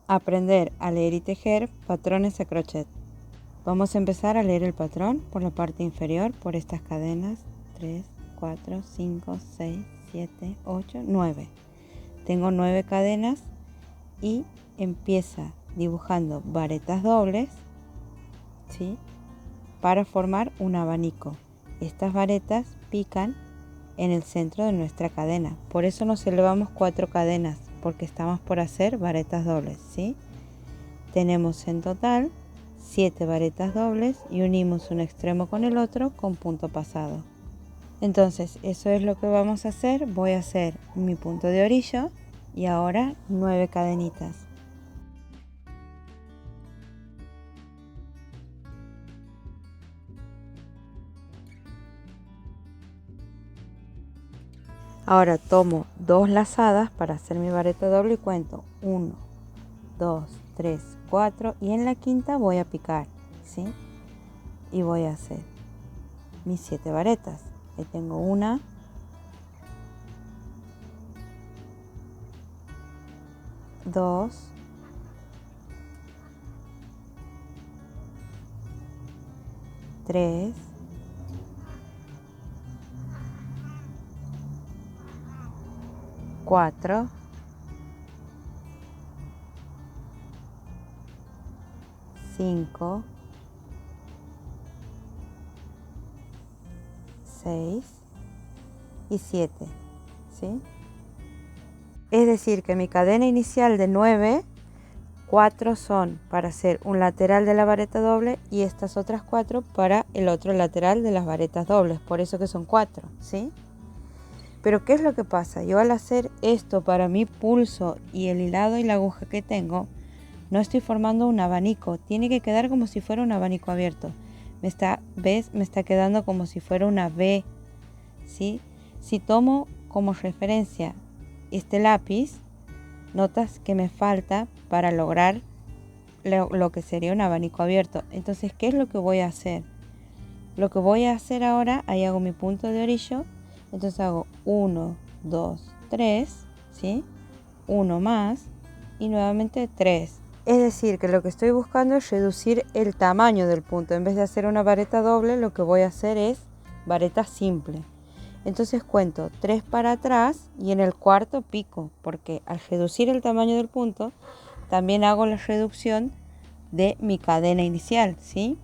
Aprender a leer y tejer patrones a crochet. Vamos a empezar a leer el patrón por la parte inferior, por estas cadenas. 3, 4, 5, 6, 7, 8, 9. Tengo 9 cadenas y empieza dibujando varetas dobles, ¿sí?, para formar un abanico. Estas varetas pican en el centro de nuestra cadena, por eso nos elevamos 4 cadenas, porque estamos por hacer varetas dobles, ¿sí? Tenemos en total 7 varetas dobles y unimos un extremo con el otro con punto pasado. Entonces eso es lo que vamos a hacer. Voy a hacer mi punto de orillo y ahora 9 cadenitas. Ahora tomo 2 lazadas para hacer mi vareta doble y cuento 1, 2, 3, 4 y en la quinta voy a picar, ¿sí? Y voy a hacer mis 7 varetas. Ahí tengo 1, 2, 3, 4, 5, 6 y 7, ¿sí? Es decir, que mi cadena inicial de 9, 4 son para hacer un lateral de la vareta doble y estas otras 4 para el otro lateral de las varetas dobles, por eso que son 4, ¿sí? Pero ¿qué es lo que pasa? Yo al hacer esto para mi pulso y el hilado y la aguja que tengo, no estoy formando un abanico, tiene que quedar como si fuera un abanico abierto. ¿Ves? Me está quedando como si fuera una V, ¿sí? Si tomo como referencia este lápiz, notas que me falta para lograr lo que sería un abanico abierto. Entonces, ¿qué es lo que voy a hacer? Lo que voy a hacer ahora, ahí hago mi punto de orillo, entonces hago 1, 2, 3, ¿sí? 1 más y nuevamente 3. Es decir, que lo que estoy buscando es reducir el tamaño del punto. En vez de hacer una vareta doble, lo que voy a hacer es vareta simple. Entonces cuento 3 para atrás y en el cuarto pico, porque al reducir el tamaño del punto, también hago la reducción de mi cadena inicial, ¿sí?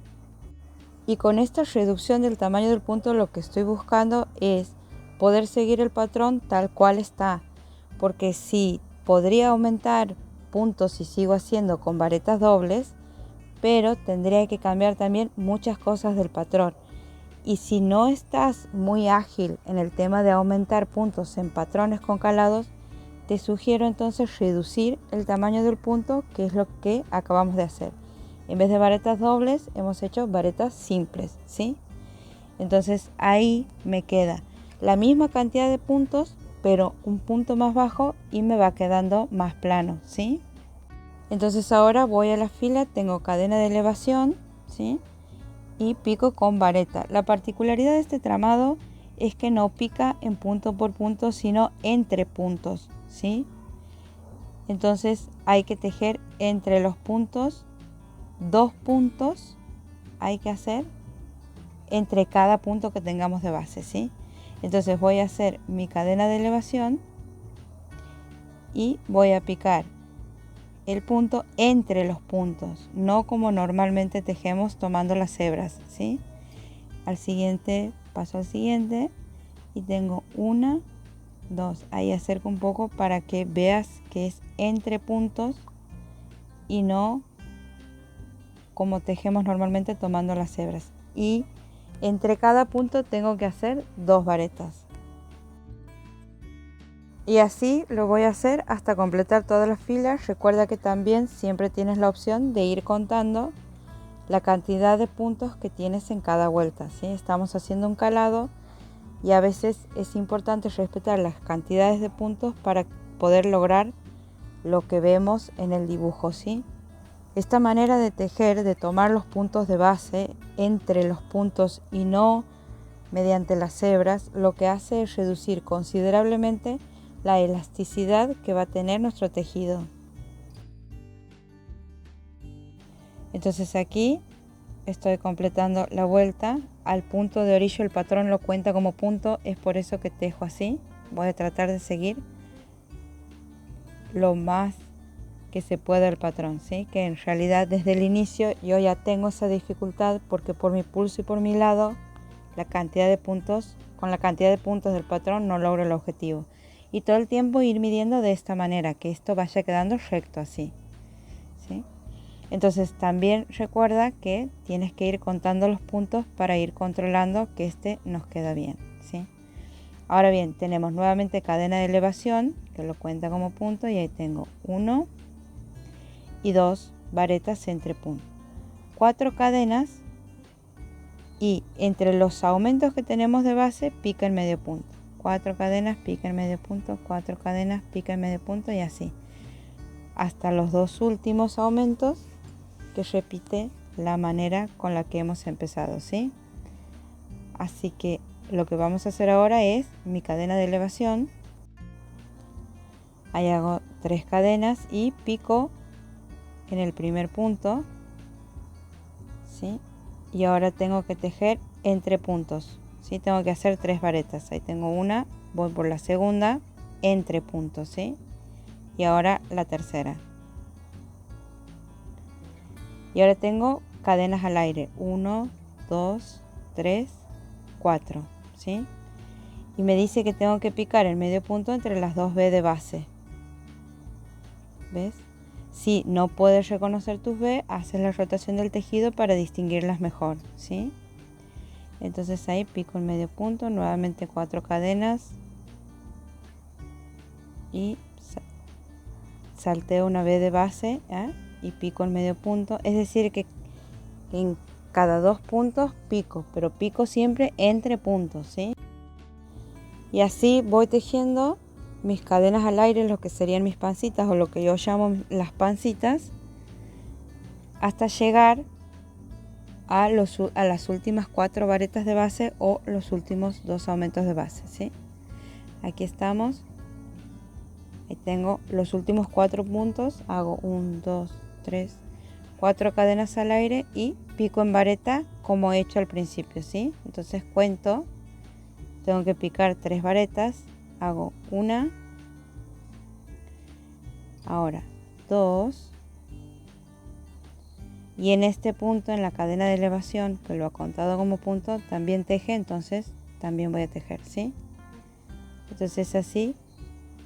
Y con esta reducción del tamaño del punto lo que estoy buscando es poder seguir el patrón tal cual está, porque si podría aumentar puntos si sigo haciendo con varetas dobles, pero tendría que cambiar también muchas cosas del patrón. Y si no estás muy ágil en el tema de aumentar puntos en patrones con calados, te sugiero entonces reducir el tamaño del punto, que es lo que acabamos de hacer. En vez de varetas dobles, hemos hecho varetas simples, ¿sí? Entonces ahí me queda la misma cantidad de puntos, pero un punto más bajo y me va quedando más plano, ¿sí? Entonces ahora voy a la fila, tengo cadena de elevación, ¿sí?, y pico con vareta. La particularidad de este tramado es que no pica en punto por punto, sino entre puntos, ¿sí? Entonces hay que tejer entre los puntos, 2 puntos hay que hacer entre cada punto que tengamos de base, ¿sí? Entonces voy a hacer mi cadena de elevación y voy a picar el punto entre los puntos, no como normalmente tejemos tomando las hebras, ¿sí? Al siguiente, paso al siguiente y tengo 1, 2, ahí acerco un poco para que veas que es entre puntos y no como tejemos normalmente tomando las hebras. Y entre cada punto tengo que hacer 2 varetas. Y así lo voy a hacer hasta completar todas las filas. Recuerda que también siempre tienes la opción de ir contando la cantidad de puntos que tienes en cada vuelta, ¿sí? Estamos haciendo un calado y a veces es importante respetar las cantidades de puntos para poder lograr lo que vemos en el dibujo, ¿sí? Esta manera de tejer, de tomar los puntos de base entre los puntos y no mediante las hebras, lo que hace es reducir considerablemente la elasticidad que va a tener nuestro tejido. Entonces aquí estoy completando la vuelta al punto de orillo. El patrón lo cuenta como punto, es por eso que tejo así. Voy a tratar de seguir lo más que se pueda el patrón, ¿sí? Que en realidad desde el inicio yo ya tengo esa dificultad, porque por mi pulso y por mi lado la cantidad de puntos, con la cantidad de puntos del patrón no logro el objetivo. Y todo el tiempo ir midiendo de esta manera, que esto vaya quedando recto así, ¿sí? Entonces también recuerda que tienes que ir contando los puntos para ir controlando que este nos queda bien, ¿sí? Ahora bien, tenemos nuevamente cadena de elevación, que lo cuenta como punto, y ahí tengo 1 y 2 varetas entre puntos. 4 cadenas, y entre los aumentos que tenemos de base pica el medio punto. 4 cadenas, pica el medio punto, 4 cadenas, pica el medio punto, y así hasta los 2 últimos aumentos, que repite la manera con la que hemos empezado, ¿sí? Así que lo que vamos a hacer ahora es mi cadena de elevación. Ahí hago 3 cadenas y pico en el primer punto, ¿sí? Y ahora tengo que tejer entre puntos, ¿sí? Tengo que hacer 3 varetas. Ahí tengo una, voy por la segunda, entre puntos, ¿sí? Y ahora la tercera. Y ahora tengo cadenas al aire, 1, 2, 3, 4, ¿sí? Y me dice que tengo que picar el medio punto entre las 2 B de base. ¿Ves? Si no puedes reconocer tus B, haces la rotación del tejido para distinguirlas mejor, ¿sí? Entonces ahí pico el medio punto, nuevamente 4 cadenas y salteo una B de base, ¿eh? Y pico el medio punto. Es decir que en cada 2 puntos pico, pero pico siempre entre puntos, ¿sí? Y así voy tejiendo mis cadenas al aire, lo que serían mis pancitas, o lo que yo llamo las pancitas, hasta llegar a las últimas 4 varetas de base o los últimos 2 aumentos de base, ¿sí? Aquí estamos. Ahí tengo los últimos 4 puntos. Hago 1, 2, 3, 4 cadenas al aire y pico en vareta como he hecho al principio, ¿sí? Entonces cuento, tengo que picar 3 varetas. Hago 1, ahora 2, y en este punto, en la cadena de elevación, que lo ha contado como punto, también teje, entonces también voy a tejer, ¿sí? Entonces así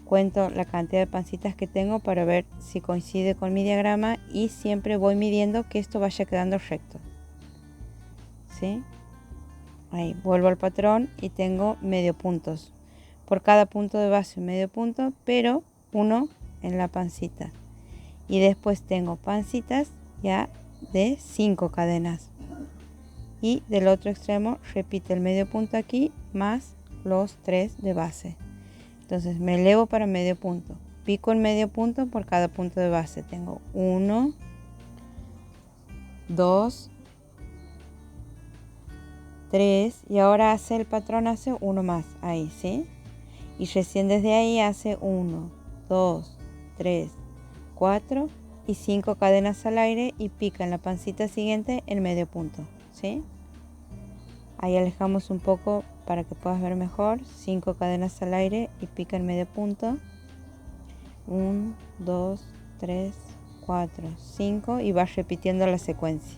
cuento la cantidad de pancitas que tengo para ver si coincide con mi diagrama, y siempre voy midiendo que esto vaya quedando recto, ¿sí? Ahí vuelvo al patrón y tengo medio puntos. Por cada punto de base medio punto, pero uno en la pancita. Y después tengo pancitas ya de 5 cadenas. Y del otro extremo repite el medio punto aquí más los 3 de base. Entonces me elevo para medio punto. Pico el medio punto por cada punto de base. Tengo 1, 2, 3, y ahora hace el patrón, hace uno más ahí, ¿sí? Y recién desde ahí hace 1, 2, 3, 4 y 5 cadenas al aire y pica en la pancita siguiente el medio punto, ¿sí? Ahí alejamos un poco para que puedas ver mejor. 5 cadenas al aire y pica el medio punto. 1, 2, 3, 4, 5 y vas repitiendo la secuencia.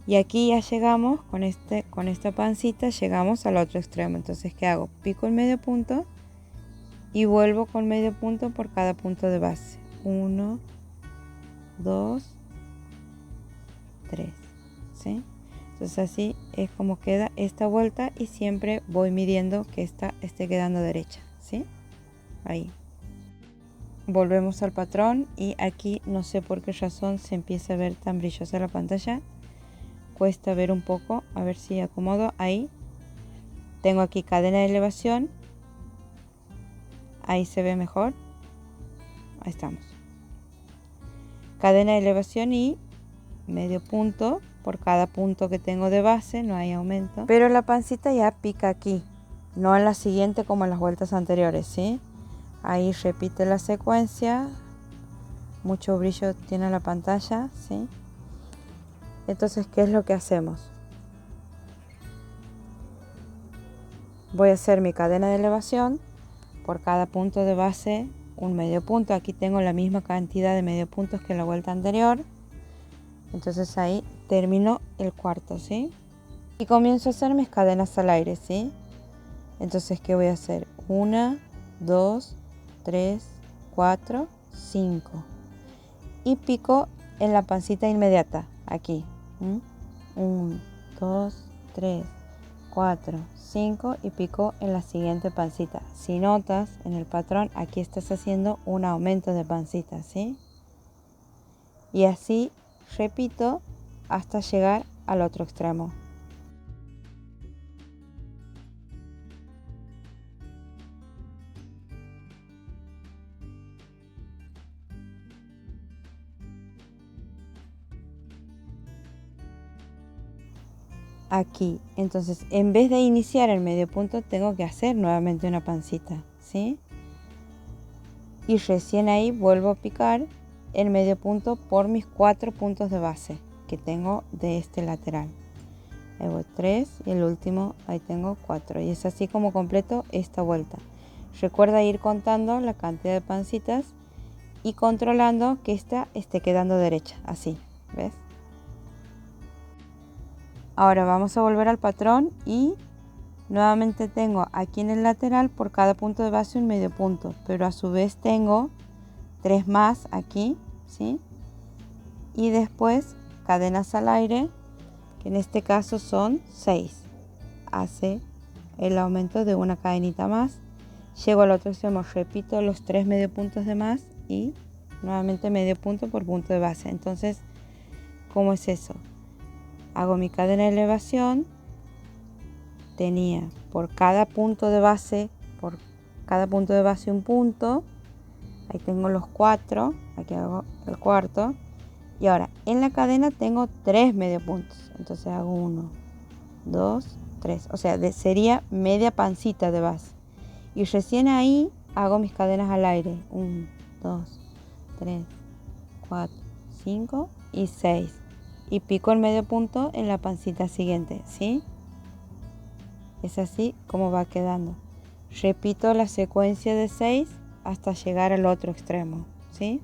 Y aquí ya llegamos con esta pancita, llegamos al otro extremo. Entonces, ¿qué hago? Pico el medio punto y vuelvo con medio punto por cada punto de base. 1, 2, 3, ¿sí? Entonces así es como queda esta vuelta, y siempre voy midiendo que esta esté quedando derecha, ¿sí? Ahí. Volvemos al patrón y aquí no sé por qué razón se empieza a ver tan brillosa la pantalla. Cuesta ver un poco, a ver si acomodo. Ahí tengo aquí cadena de elevación, ahí se ve mejor, ahí estamos, cadena de elevación y medio punto por cada punto que tengo de base, no hay aumento. Pero la pancita ya pica aquí, no en la siguiente como en las vueltas anteriores, ¿sí? Ahí repite la secuencia. Mucho brillo tiene la pantalla, ¿sí? Entonces, ¿qué es lo que hacemos? Voy a hacer mi cadena de elevación. Por cada punto de base, un medio punto. Aquí tengo la misma cantidad de medio puntos que la vuelta anterior. Entonces ahí termino el cuarto, ¿sí? Y comienzo a hacer mis cadenas al aire, ¿sí? Entonces, ¿qué voy a hacer? 1, 2, 3, 4, 5. Y pico en la pancita inmediata, aquí. 1, 2, 3, 4, 5 y pico en la siguiente pancita. Si notas en el patrón, aquí estás haciendo un aumento de pancita, ¿sí? Y así repito hasta llegar al otro extremo. Aquí, entonces en vez de iniciar el medio punto tengo que hacer nuevamente una pancita, ¿sí? Y recién ahí vuelvo a picar el medio punto por mis 4 puntos de base que tengo de este lateral. Ahí voy 3 y el último ahí tengo 4 y es así como completo esta vuelta. Recuerda ir contando la cantidad de pancitas y controlando que esta esté quedando derecha, así, ¿ves? Ahora vamos a volver al patrón y nuevamente tengo aquí en el lateral por cada punto de base un medio punto, pero a su vez tengo 3 más aquí, ¿sí? Y después cadenas al aire, que en este caso son 6. Hace el aumento de una cadenita más. Llego al otro extremo, repito los 3 medio puntos de más y nuevamente medio punto por punto de base. Entonces, ¿cómo es eso? Hago mi cadena de elevación. Tenía por cada punto de base, un punto. Ahí tengo los 4, aquí hago el cuarto. Y ahora en la cadena tengo 3 medio puntos. Entonces hago 1, 2, 3. O sea, sería media pancita de base. Y recién ahí hago mis cadenas al aire. 1, 2, 3, 4, 5 y 6. Y pico el medio punto en la pancita siguiente, ¿sí? Es así como va quedando. Repito la secuencia de 6 hasta llegar al otro extremo, ¿sí?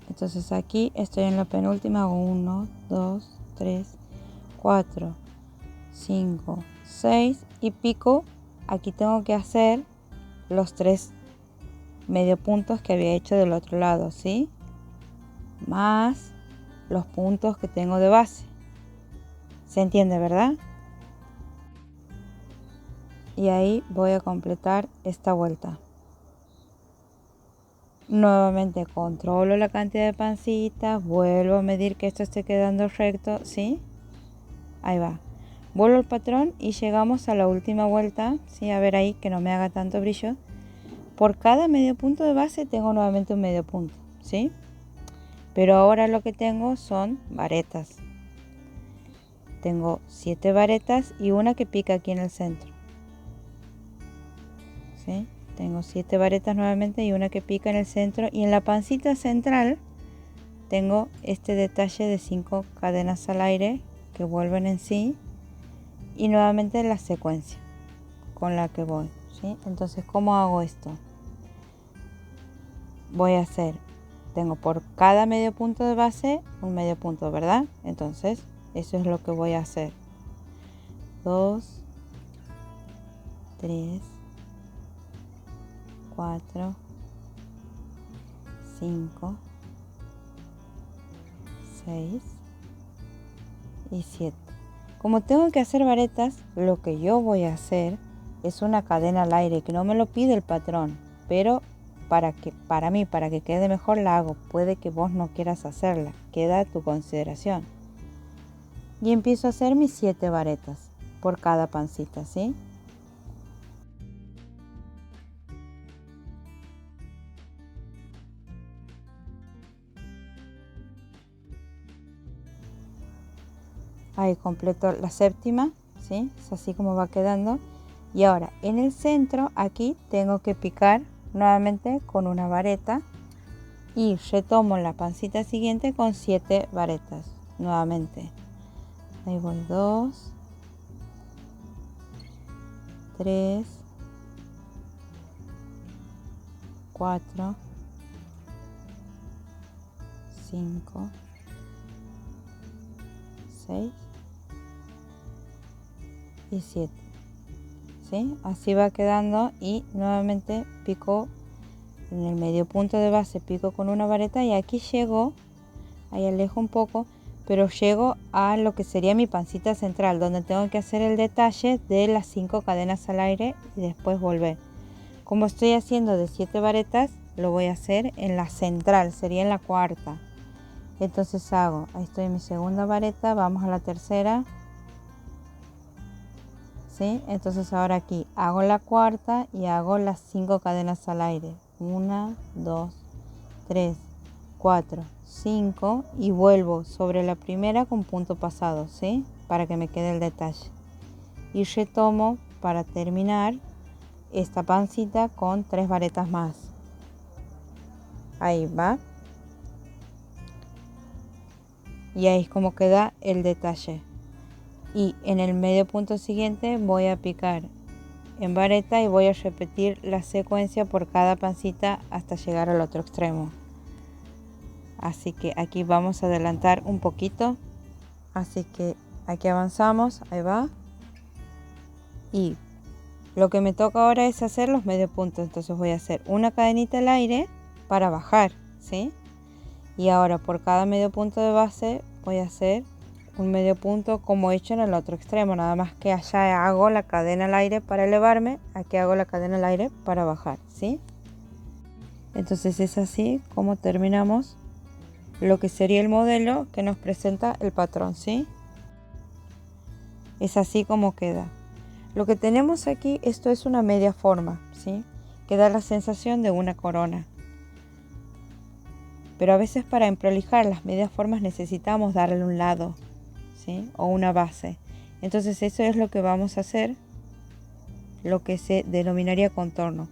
Entonces aquí estoy en la penúltima, hago 1, 2, 3, 4, 5, 6 y pico. Aquí tengo que hacer los 3 medio puntos que había hecho del otro lado, ¿sí? Más los puntos que tengo de base. ¿Se entiende, verdad? Y ahí voy a completar esta vuelta. Nuevamente controlo la cantidad de pancitas, vuelvo a medir que esto esté quedando recto, ¿sí? Ahí va. Vuelvo al patrón y llegamos a la última vuelta, ¿sí? A ver ahí que no me haga tanto brillo. Por cada medio punto de base tengo nuevamente un medio punto, ¿sí? Pero ahora lo que tengo son varetas. Tengo 7 varetas y una que pica aquí en el centro, ¿sí? Tengo 7 varetas nuevamente y una que pica en el centro. Y en la pancita central tengo este detalle de 5 cadenas al aire que vuelven en sí. Y nuevamente la secuencia con la que voy, ¿sí? Entonces, ¿cómo hago esto? Voy a hacer, tengo por cada medio punto de base un medio punto, ¿verdad? Entonces, eso es lo que voy a hacer. 2, 3, 4, 5, 6 y 7. Como tengo que hacer varetas, lo que yo voy a hacer es una cadena al aire, que no me lo pide el patrón, pero para mí, para que quede mejor la hago. Puede que vos no quieras hacerla, queda a tu consideración. Y empiezo a hacer mis 7 varetas por cada pancita, ¿sí? Ahí completo la séptima, ¿sí? Es así como va quedando. Y ahora en el centro, aquí tengo que picar nuevamente con una vareta y retomo la pancita siguiente con 7 varetas nuevamente. Ahí voy, 2, 3, 4, 5, 6 y 7, ¿sí? Así va quedando y nuevamente pico en el medio punto de base, pico con una vareta y aquí llego, ahí alejo un poco, pero llego a lo que sería mi pancita central, donde tengo que hacer el detalle de las 5 cadenas al aire y después volver. Como estoy haciendo de 7 varetas, lo voy a hacer en la central, sería en la cuarta. Entonces hago, ahí estoy en mi segunda vareta, vamos a la tercera, ¿sí? Entonces ahora aquí hago la cuarta y hago las 5 cadenas al aire. 1, 2, 3, 4, 5 y vuelvo sobre la primera con punto pasado, ¿sí? Para que me quede el detalle. Y retomo para terminar esta pancita con 3 varetas más. Ahí va. Y ahí es como queda el detalle. Y en el medio punto siguiente voy a picar en vareta y voy a repetir la secuencia por cada pancita hasta llegar al otro extremo. Así que aquí vamos a adelantar un poquito, así que aquí avanzamos, ahí va. Y lo que me toca ahora es hacer los medio puntos, entonces voy a hacer una cadenita al aire para bajar, ¿sí? Y ahora por cada medio punto de base voy a hacer un medio punto como he hecho en el otro extremo, nada más que allá hago la cadena al aire para elevarme, aquí hago la cadena al aire para bajar, ¿sí? Entonces es así como terminamos lo que sería el modelo que nos presenta el patrón, ¿sí? Es así como queda. Lo que tenemos aquí, esto es una media forma, ¿sí? Que da la sensación de una corona. Pero a veces para emprolijar las medias formas necesitamos darle un lado, ¿sí? O una base. Entonces eso es lo que vamos a hacer, lo que se denominaría contorno.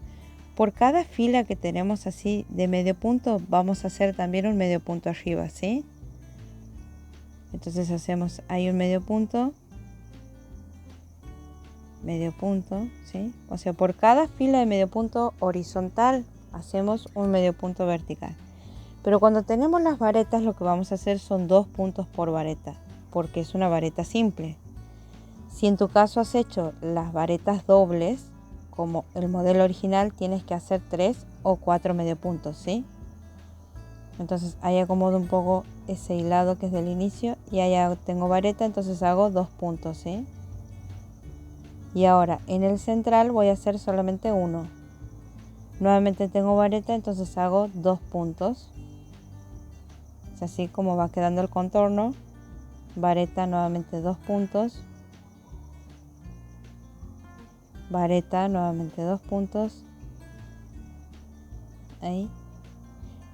Por cada fila que tenemos así de medio punto, vamos a hacer también un medio punto arriba, ¿sí? Entonces hacemos ahí un medio punto, ¿sí? O sea, por cada fila de medio punto horizontal, hacemos un medio punto vertical. Pero cuando tenemos las varetas, lo que vamos a hacer son 2 puntos por vareta, porque es una vareta simple. Si en tu caso has hecho las varetas dobles, como el modelo original, tienes que hacer 3 o 4 medio puntos, ¿sí? Entonces ahí acomodo un poco ese hilado que es del inicio y allá tengo vareta, entonces hago 2 puntos, ¿sí? Y ahora en el central voy a hacer solamente uno. Nuevamente tengo vareta, entonces hago 2 puntos. Es así como va quedando el contorno. Vareta, nuevamente 2 puntos. Vareta, nuevamente 2 puntos. Ahí.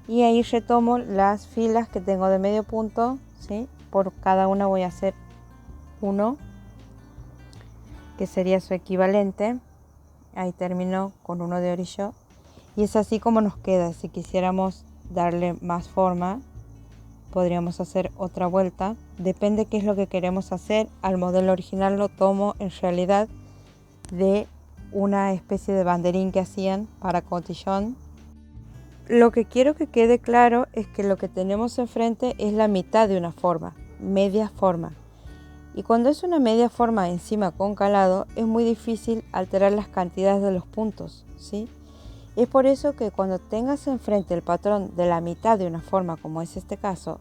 Y ahí retomo las filas que tengo de medio punto, ¿sí? Por cada una voy a hacer uno, que sería su equivalente. Ahí termino con uno de orillo. Y es así como nos queda. Si quisiéramos darle más forma, podríamos hacer otra vuelta. Depende qué es lo que queremos hacer. Al modelo original lo tomo en realidad de una especie de banderín que hacían para cotillón. Lo que quiero que quede claro es que lo que tenemos enfrente es la mitad de una forma, media forma. Y cuando es una media forma encima con calado, es muy difícil alterar las cantidades de los puntos, ¿sí? Es por eso que cuando tengas enfrente el patrón de la mitad de una forma, como es este caso,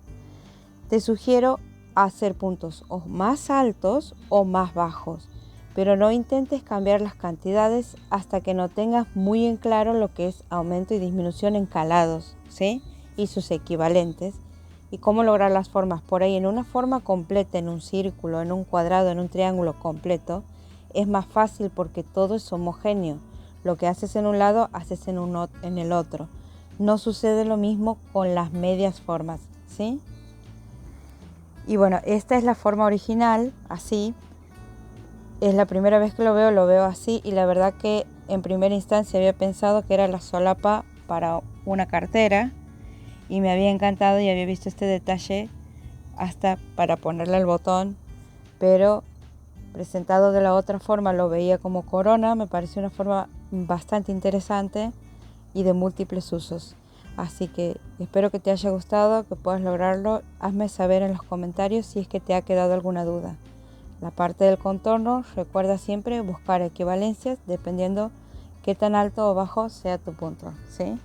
te sugiero hacer puntos o más altos o más bajos, pero no intentes cambiar las cantidades hasta que no tengas muy en claro lo que es aumento y disminución en calados, ¿sí? Y sus equivalentes, y cómo lograr las formas. Por ahí, en una forma completa, en un círculo, en un cuadrado, en un triángulo completo, es más fácil porque todo es homogéneo. Lo que haces en un lado, haces en el otro. No sucede lo mismo con las medias formas, ¿sí? Y bueno, esta es la forma original, así. Es la primera vez que lo veo así, y la verdad que en primera instancia había pensado que era la solapa para una cartera y me había encantado y había visto este detalle hasta para ponerle el botón, pero presentado de la otra forma lo veía como corona. Me pareció una forma bastante interesante y de múltiples usos. Así que espero que te haya gustado, que puedas lograrlo. Hazme saber en los comentarios si es que te ha quedado alguna duda. La parte del contorno, recuerda siempre buscar equivalencias dependiendo qué tan alto o bajo sea tu punto, ¿sí?